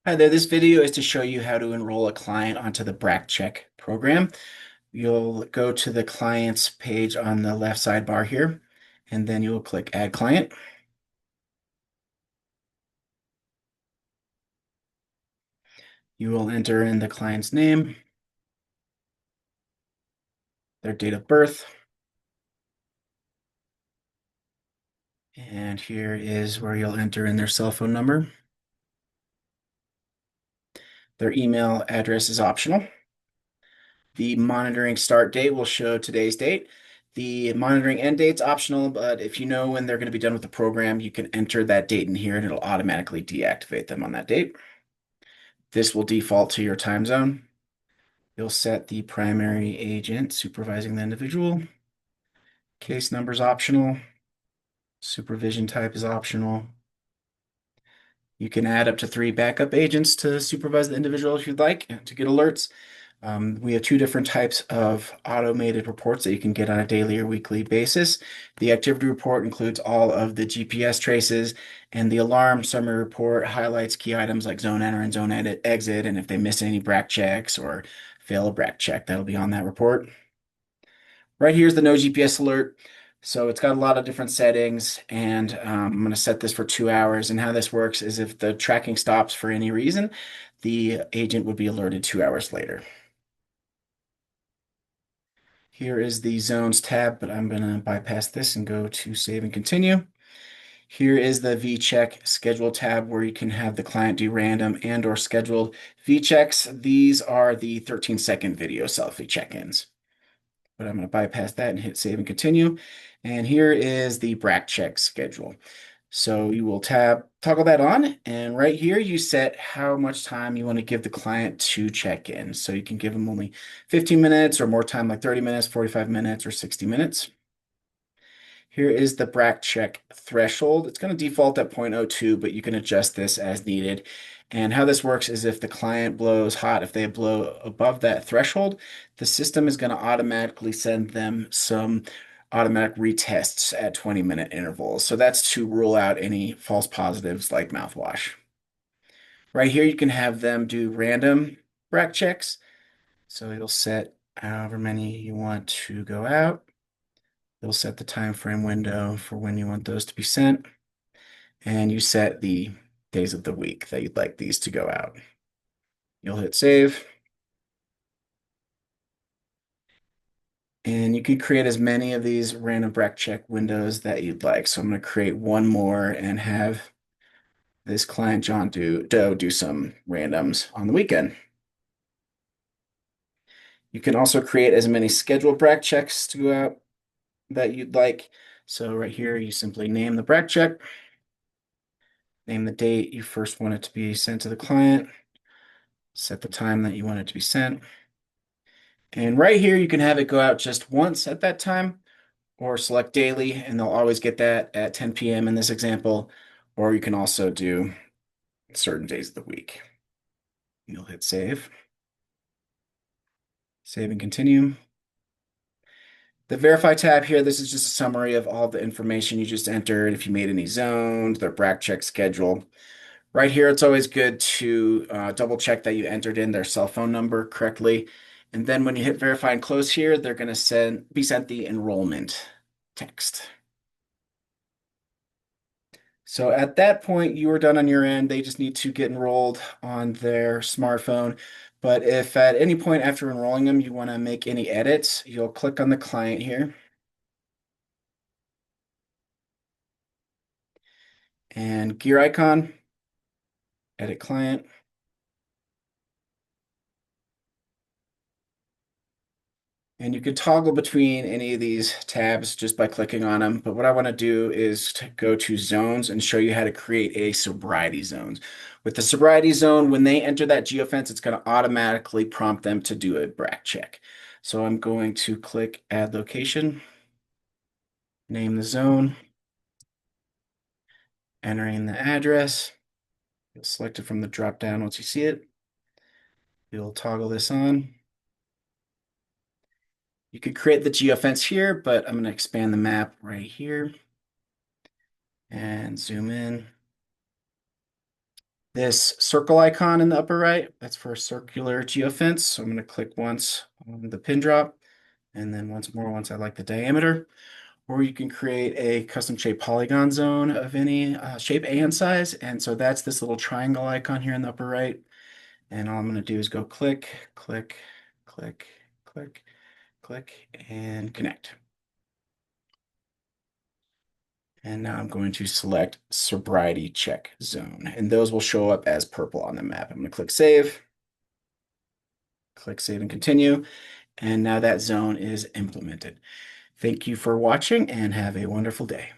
Hi there, this video is to show you how to enroll a client onto the BrAC Check program. You'll go to the client's page on the left sidebar here, and then you'll click Add Client. You will enter in the client's name, their date of birth, and here is where you'll enter in their cell phone number. Their email address is optional. The monitoring start date will show today's date. The monitoring end date's optional, but if you know when they're going to be done with the program, you can enter that date in here and it'll automatically deactivate them on that date. This will default to your time zone. You'll set the primary agent supervising the individual. Case number is optional. Supervision type is optional. You can add up to 3 backup agents to supervise the individual if you'd like to get alerts. We have 2 different types of automated reports that you can get on a daily or weekly basis. The activity report includes all of the GPS traces, and the alarm summary report highlights key items like zone enter and zone edit, exit, and if they miss any BrAC checks or fail a BrAC check, that'll be on that report. Right here is the no GPS alert. So it's got a lot of different settings, and I'm going to set this for 2 hours. And how this works is if the tracking stops for any reason, the agent would be alerted 2 hours later. Here is the zones tab, but I'm going to bypass this and go to save and continue. Here is the VCheck schedule tab where you can have the client do random and or scheduled VChecks. These are the 13-second video selfie check-ins. But I'm going to bypass that and hit save and continue. And here is the BrAC Check schedule. So you will toggle that on, and right here you set how much time you want to give the client to check in. So you can give them only 15 minutes or more time, like 30 minutes, 45 minutes, or 60 minutes. Here is the BrAC Check threshold. It's going to default at 0.02, but you can adjust this as needed. And how this works is if the client blows hot, if they blow above that threshold, the system is going to automatically send them some automatic retests at 20-minute intervals. So that's to rule out any false positives like mouthwash. Right here, you can have them do random BrAC checks. So you'll set however many you want to go out. You'll set the time frame window for when you want those to be sent, and you set the days of the week that you'd like these to go out. You'll hit save, and you can create as many of these random BrAC check windows that you'd like. So I'm going to create one more and have this client John Doe do some randoms on the weekend. You can also create as many scheduled BrAC checks to go out that you'd like. So right here, you simply name the BrAC check, name the date you first want it to be sent to the client, set the time that you want it to be sent. And right here, you can have it go out just once at that time, or select daily, and they'll always get that at 10 p.m. in this example. Or you can also do certain days of the week. You'll hit save, save and continue. The verify tab here, this is just a summary of all the information you just entered, if you made any zones, their BrAC check schedule. Right here, it's always good to double check that you entered in their cell phone number correctly. And then when you hit verify and close here, they're going to be sent the enrollment text. So at that point, you are done on your end. They just need to get enrolled on their smartphone. But if at any point after enrolling them, you want to make any edits, you'll click on the client here and gear icon, edit client. And you could toggle between any of these tabs just by clicking on them. But what I want to do is to go to zones and show you how to create a sobriety zones. With the sobriety zone, when they enter that geofence, it's going to automatically prompt them to do a BrAC check. So I'm going to click add location, name the zone, entering the address. You'll select it from the drop down once you see it. You'll toggle this on. You could create the geofence here, but I'm going to expand the map right here and zoom in. This circle icon in the upper right, that's for circular geofence. So I'm going to click once on the pin drop and then once more once I like the diameter. Or you can create a custom shape polygon zone of any shape and size. And so that's this little triangle icon here in the upper right. And all I'm going to do is go click, click, click, click, click, and connect. And now I'm going to select sobriety check zone, and those will show up as purple on the map. I'm going to click save and continue, and now that zone is implemented. Thank you for watching and have a wonderful day.